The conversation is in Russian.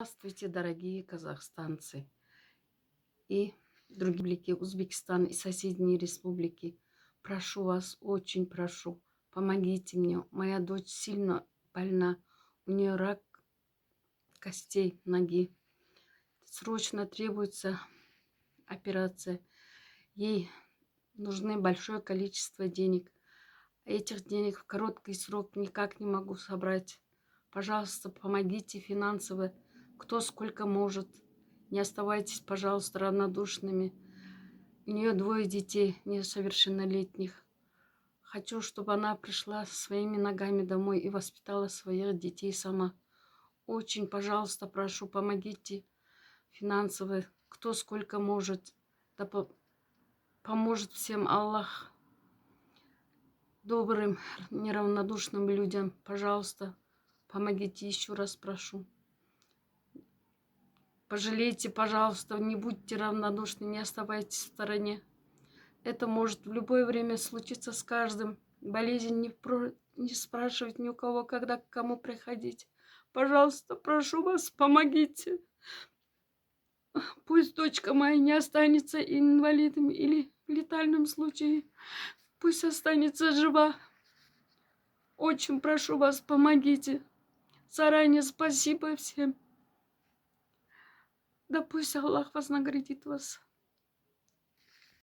Здравствуйте, дорогие казахстанцы и другие республики, Узбекистан и соседние республики. Прошу вас, очень прошу, помогите мне. Моя дочь сильно больна, у нее рак костей ноги. Срочно требуется операция. Ей нужны большое количество денег. Этих денег в короткий срок никак не могу собрать. Пожалуйста, помогите финансово, кто сколько может. Не оставайтесь, пожалуйста, равнодушными. У нее 2 детей несовершеннолетних. Хочу, чтобы она пришла своими ногами домой и воспитала своих детей сама. Очень, пожалуйста, прошу, помогите финансово, кто сколько может. Да поможет всем Аллах, добрым, неравнодушным людям. Пожалуйста, помогите, еще раз прошу. Пожалейте, пожалуйста, не будьте равнодушны, не оставайтесь в стороне. Это может в любое время случиться с каждым. Болезнь не спрашивать ни у кого, когда к кому приходить. Пожалуйста, прошу вас, помогите. Пусть дочка моя не останется инвалидом или в летальном случае. Пусть останется жива. Очень прошу вас, помогите. Заранее спасибо всем. Да пусть Аллах вознаградит вас.